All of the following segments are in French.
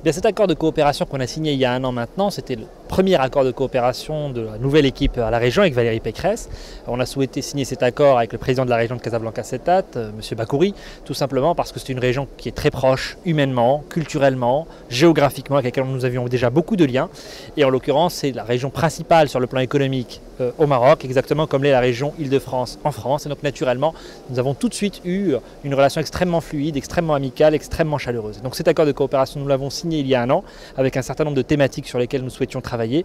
Bien, cet accord de coopération qu'on a signé il y a 1 an maintenant, c'était le premier accord de coopération de la nouvelle équipe à la région avec Valérie Pécresse. On a souhaité signer cet accord avec le président de la région de Casablanca-Settat, M. Bakouri, tout simplement parce que c'est une région qui est très proche humainement, culturellement, géographiquement, avec laquelle nous avions déjà beaucoup de liens. Et en l'occurrence, c'est la région principale sur le plan économique au Maroc, exactement comme l'est la région Île-de-France en France. Et donc naturellement, nous avons tout de suite eu une relation extrêmement fluide, extrêmement amicale, extrêmement chaleureuse. Donc cet accord de coopération, nous l'avons signé il y a 1 an, avec un certain nombre de thématiques sur lesquelles nous souhaitions travailler.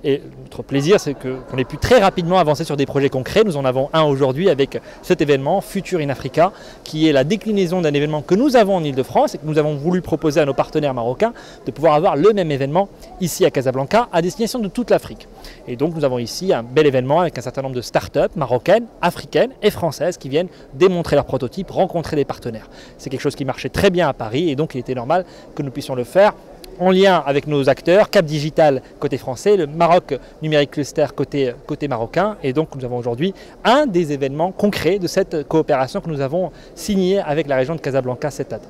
Et notre plaisir, c'est qu'on ait pu très rapidement avancer sur des projets concrets. Nous en avons un aujourd'hui avec cet événement, Future in Africa, qui est la déclinaison d'un événement que nous avons en Île-de-France et que nous avons voulu proposer à nos partenaires marocains de pouvoir avoir le même événement ici à Casablanca, à destination de toute l'Afrique. Et donc nous avons ici un bel événement avec un certain nombre de start-up marocaines, africaines et françaises qui viennent démontrer leurs prototypes, rencontrer des partenaires. C'est quelque chose qui marchait très bien à Paris et donc il était normal que nous puissions le faire en lien avec nos acteurs, Cap Digital côté français, le Maroc Numérique Cluster côté marocain. Et donc nous avons aujourd'hui un des événements concrets de cette coopération que nous avons signé avec la région de Casablanca-Settat.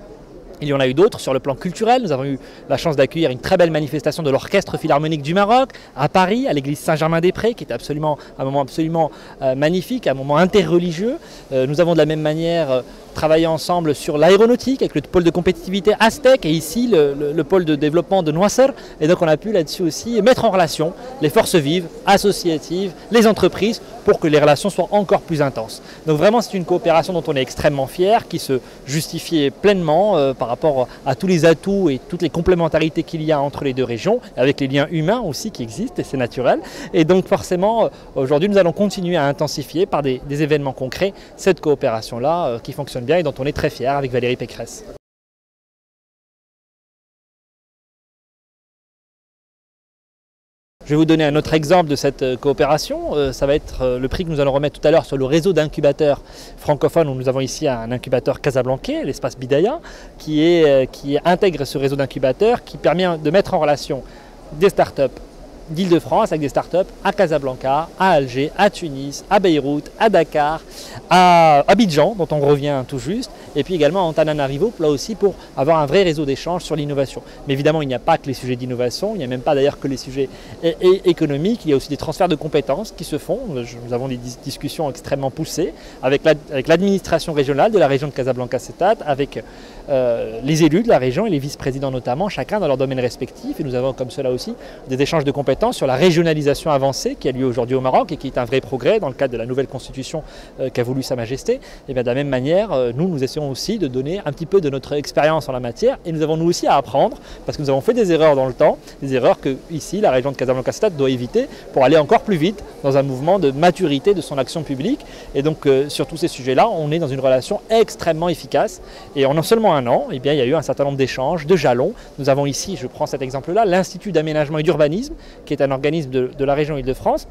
Il y en a eu d'autres sur le plan culturel. Nous avons eu la chance d'accueillir une très belle manifestation de l'Orchestre Philharmonique du Maroc à Paris, à l'église Saint-Germain-des-Prés, qui était un moment absolument magnifique, un moment interreligieux. Nous avons de la même manière travaillé ensemble sur l'aéronautique avec le pôle de compétitivité Aztec et ici le pôle de développement de Noisser. Et donc on a pu là-dessus aussi mettre en relation les forces vives, associatives, les entreprises pour que les relations soient encore plus intenses. Donc vraiment c'est une coopération dont on est extrêmement fiers, qui se justifiait pleinement par rapport à tous les atouts et toutes les complémentarités qu'il y a entre les deux régions, avec les liens humains aussi qui existent et c'est naturel. Et donc forcément aujourd'hui nous allons continuer à intensifier par des événements concrets cette coopération-là qui fonctionne bien et dont on est très fiers avec Valérie Pécresse. Je vais vous donner un autre exemple de cette coopération. Ça va être le prix que nous allons remettre tout à l'heure sur le réseau d'incubateurs francophones où nous avons ici un incubateur casablancais, l'espace Bidaya, qui intègre ce réseau d'incubateurs qui permet de mettre en relation des startups d'Île-de-France avec des startups à Casablanca, à Alger, à Tunis, à Beyrouth, à Dakar, à Abidjan, dont on revient tout juste, et puis également à Antananarivo, là aussi pour avoir un vrai réseau d'échange sur l'innovation. Mais évidemment, il n'y a pas que les sujets d'innovation, il n'y a même pas d'ailleurs que les sujets économiques, il y a aussi des transferts de compétences qui se font. Nous avons des discussions extrêmement poussées avec l'administration régionale de la région de Casablanca-Settat, avec les élus de la région et les vice-présidents notamment, chacun dans leur domaine respectif. Et nous avons comme cela aussi des échanges de compétences sur la régionalisation avancée qui a lieu aujourd'hui au Maroc et qui est un vrai progrès dans le cadre de la nouvelle constitution qu'a voulu Sa Majesté. Et bien de la même manière, nous essayons aussi de donner un petit peu de notre expérience en la matière et nous avons nous aussi à apprendre parce que nous avons fait des erreurs dans le temps, des erreurs que ici la région de Casablanca-Settat doit éviter pour aller encore plus vite dans un mouvement de maturité de son action publique. Et donc sur tous ces sujets-là, on est dans une relation extrêmement efficace et en non seulement 1 an, eh bien, il y a eu un certain nombre d'échanges, de jalons. Nous avons ici, je prends cet exemple-là, l'Institut d'aménagement et d'urbanisme qui est un organisme de la région Île-de-France,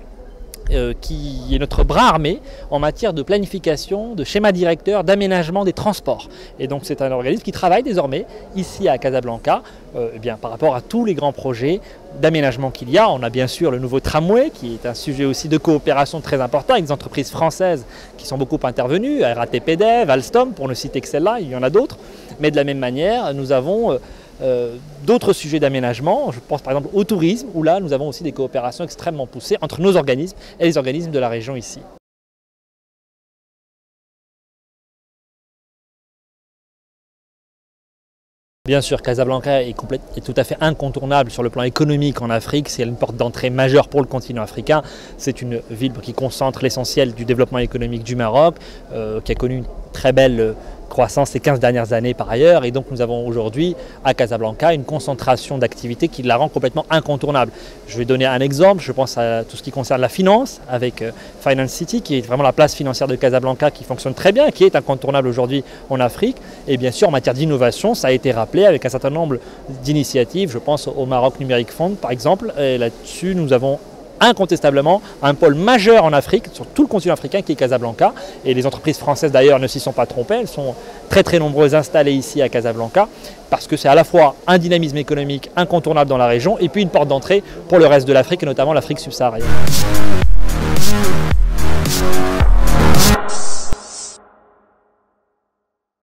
qui est notre bras armé en matière de planification, de schéma directeur, d'aménagement des transports. Et donc c'est un organisme qui travaille désormais ici à Casablanca eh bien, par rapport à tous les grands projets d'aménagement qu'il y a. On a bien sûr le nouveau tramway qui est un sujet aussi de coopération très important avec des entreprises françaises qui sont beaucoup intervenues, RATP Dev, Alstom pour ne citer que celle-là, il y en a d'autres. Mais de la même manière, nous avons d'autres sujets d'aménagement, je pense par exemple au tourisme, où là nous avons aussi des coopérations extrêmement poussées entre nos organismes et les organismes de la région ici. Bien sûr, Casablanca est tout à fait incontournable sur le plan économique en Afrique. C'est une porte d'entrée majeure pour le continent africain. C'est une ville qui concentre l'essentiel du développement économique du Maroc, qui a connu une très belle croissance ces 15 dernières années par ailleurs. Et donc nous avons aujourd'hui à Casablanca une concentration d'activités qui la rend complètement incontournable. Je vais donner un exemple, je pense à tout ce qui concerne la finance avec Finance City qui est vraiment la place financière de Casablanca qui fonctionne très bien, qui est incontournable aujourd'hui en Afrique. Et bien sûr en matière d'innovation, ça a été rappelé avec un certain nombre d'initiatives, je pense au Maroc Numérique Fund par exemple. Et là-dessus nous avons incontestablement un pôle majeur en Afrique, sur tout le continent africain qui est Casablanca. Et les entreprises françaises d'ailleurs ne s'y sont pas trompées, elles sont très nombreuses installées ici à Casablanca parce que c'est à la fois un dynamisme économique incontournable dans la région et puis une porte d'entrée pour le reste de l'Afrique et notamment l'Afrique subsaharienne.